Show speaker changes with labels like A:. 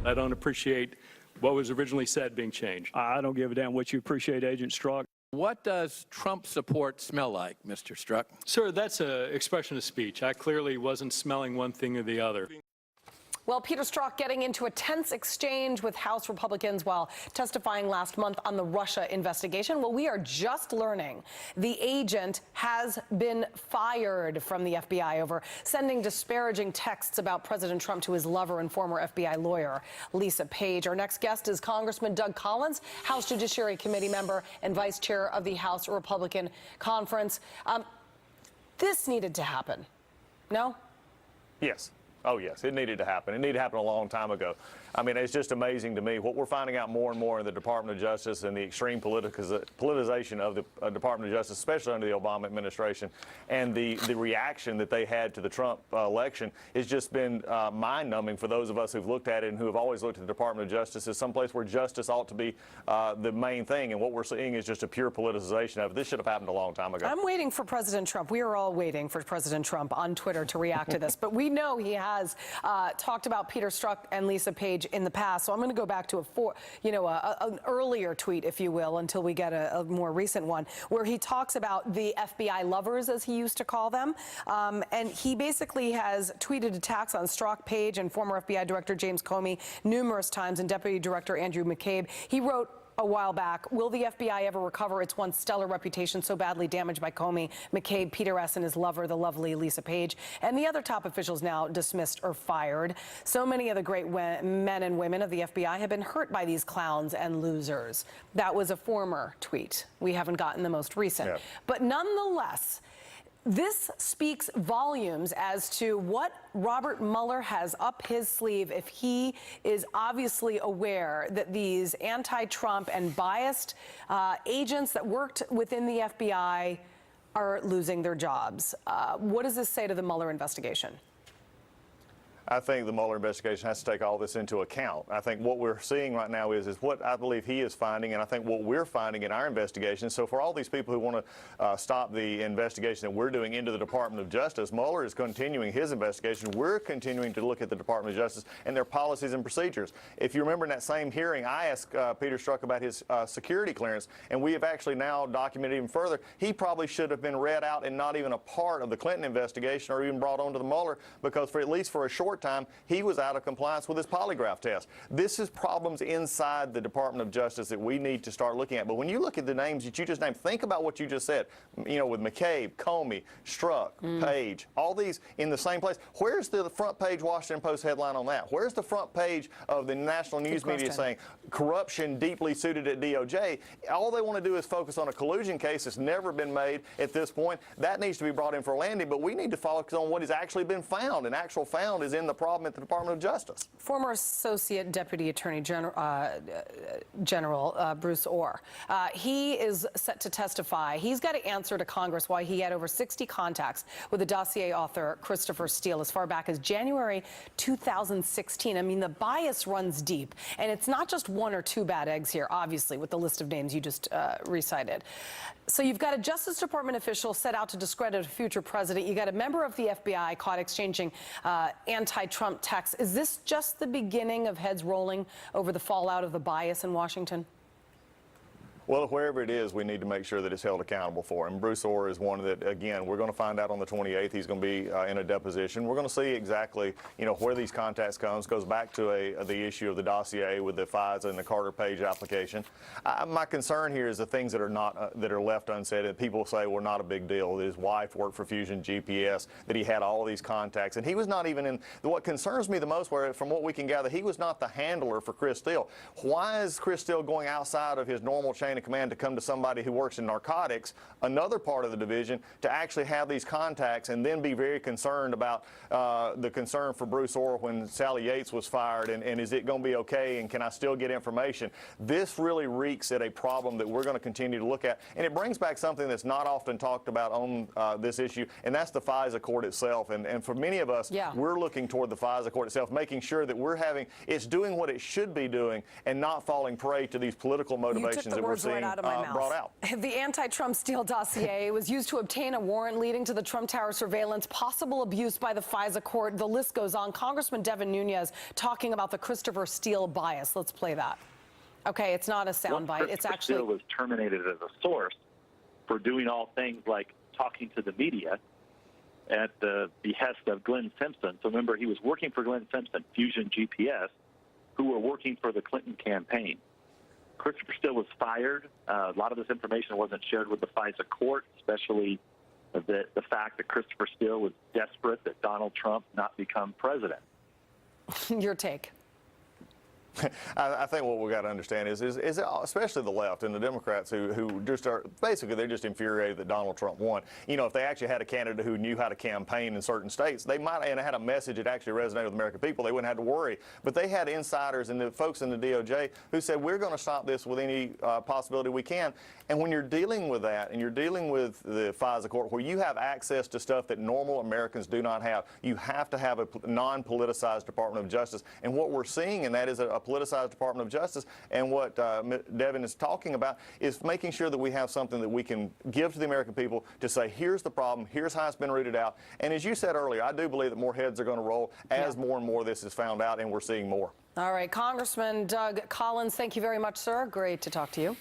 A: I don't appreciate what was originally said being changed.
B: I don't give a damn what you appreciate, Agent Strzok.
C: What does Trump support smell like, Mr. Strzok?
A: Sir, that's an expression of speech. I clearly wasn't smelling one thing or the other.
D: Well, Peter Strzok getting into a tense exchange with House Republicans while testifying last month on the Russia investigation. Well, we are just learning the agent has been fired from the FBI over sending disparaging texts about President Trump to his lover and former FBI lawyer, Lisa Page. Our next guest is Congressman Doug Collins, House Judiciary Committee member and vice chair of the House Republican Conference. This needed to happen, no?
E: Yes. Oh, yes, it needed to happen. It needed to happen a long time ago. I mean, it's just amazing to me what we're finding out more and more in the Department of Justice and the extreme politicization of the Department of Justice, especially under the Obama administration, and the reaction that they had to the Trump election has just been mind-numbing for those of us who've looked at it and who have always looked at the Department of Justice as someplace where justice ought to be the main thing. And what we're seeing is just a pure politicization of it. This should have happened a long time ago.
D: I'm waiting for President Trump. We are all waiting for President Trump on Twitter to react to this. But we know he has talked about Peter Strzok and Lisa Page in the past. So I'm going to go back to an earlier tweet, if you will, until we get a more recent one, where he talks about the FBI lovers, as he used to call them. And he basically has tweeted attacks on Strzok, Page, and former FBI Director James Comey numerous times, and Deputy Director Andrew McCabe. He wrote a while back, will the FBI ever recover its once stellar reputation so badly damaged by Comey, McCabe, Peter S. and his lover, the lovely Lisa Page, and the other top officials now dismissed or fired? So many of the great men and women of the FBI have been hurt by these clowns and losers. That was a former tweet. We haven't gotten the most recent.
E: Yeah.
D: But nonetheless, this speaks volumes as to what Robert Mueller has up his sleeve if he is obviously aware that these anti-Trump and biased agents that worked within the FBI are losing their jobs. What does this say to the Mueller investigation?
E: I think the Mueller investigation has to take all this into account. I think what we're seeing right now is what I believe he is finding, and I think what we're finding in our investigation. So for all these people who want to stop the investigation that we're doing into the Department of Justice, Mueller is continuing his investigation. We're continuing to look at the Department of Justice and their policies and procedures. If you remember in that same hearing, I asked Peter Strzok about his security clearance, and we have actually now documented even further. He probably should have been read out and not even a part of the Clinton investigation or even brought onto the Mueller, because for at least for a short time, he was out of compliance with his polygraph test. This is problems inside the Department of Justice that we need to start looking at. But when you look at the names that you just named, think about what you just said, with McCabe, Comey, Strzok, Page, all these in the same place. Where's the front page Washington Post headline on that? Where's the front page of the national news media saying corruption deeply suited at DOJ? All they want to do is focus on a collusion case that's never been made at this point. That needs to be brought in for a landing, but we need to focus on what has actually been found, and actual found is in the problem at the Department of Justice.
D: Former Associate Deputy Attorney General Bruce Orr. He is set to testify. He's got to answer to Congress why he had over 60 contacts with the dossier author Christopher Steele as far back as January 2016. I mean, the bias runs deep, and it's not just one or two bad eggs here, obviously, with the list of names you just recited. So you've got a Justice Department official set out to discredit a future president. You got a member of the FBI caught exchanging anti-Trump texts. Is this just the beginning of heads rolling over the fallout of the bias in Washington?
E: Well, wherever it is, we need to make sure that it's held accountable for. And Bruce Orr is one that, again, we're going to find out on the 28th. He's going to be in a deposition. We're going to see exactly, where these contacts comes. Goes back to the issue of the dossier with the FISA and the Carter Page application. My concern here is the things that are not that are left unsaid. And people say were not a big deal. That his wife worked for Fusion GPS. That he had all of these contacts, and he was not even in. What concerns me the most, where from what we can gather, he was not the handler for Chris Steele. Why is Chris Steele going outside of his normal chain of command to come to somebody who works in narcotics, another part of the division, to actually have these contacts and then be very concerned about the concern for Bruce Orr when Sally Yates was fired, and is it going to be okay, and can I still get information? This really reeks at a problem that we're going to continue to look at, and it brings back something that's not often talked about on this issue, and that's the FISA court itself. And for many of us, we're looking toward the FISA court itself, making sure that it's doing what it should be doing and not falling prey to these political motivations that we're seeing. seeing brought out.
D: The anti-Trump Steele dossier was used to obtain a warrant leading to the Trump Tower surveillance, possible abuse by the FISA court. The list goes on. Congressman Devin Nunes talking about the Christopher Steele bias. Let's play that. Okay, it's not a soundbite. It's actually.
F: Steele was terminated as a source for doing all things like talking to the media at the behest of Glenn Simpson. So remember, he was working for Glenn Simpson, Fusion GPS, who were working for the Clinton campaign. Christopher Steele was fired. A lot of this information wasn't shared with the FISA court, especially the fact that Christopher Steele was desperate that Donald Trump not become president.
D: Your take.
E: I think what we got to understand is especially the left and the Democrats who just are basically they're just infuriated that Donald Trump won. You know, if they actually had a candidate who knew how to campaign in certain states, they might and had a message that actually resonated with the American people, they wouldn't have to worry. But they had insiders and the folks in the DOJ who said we're going to stop this with any possibility we can. And when you're dealing with that and you're dealing with the FISA court where you have access to stuff that normal Americans do not have, you have to have a non-politicized Department of Justice. And what we're seeing in that is a politicized Department of Justice. And what Devin is talking about is making sure that we have something that we can give to the American people to say, here's the problem, here's how it's been rooted out. And as you said earlier, I do believe that more heads are going to roll as more and more of this is found out, and we're seeing more.
D: All right, Congressman Doug Collins, thank you very much, sir. Great to talk to you.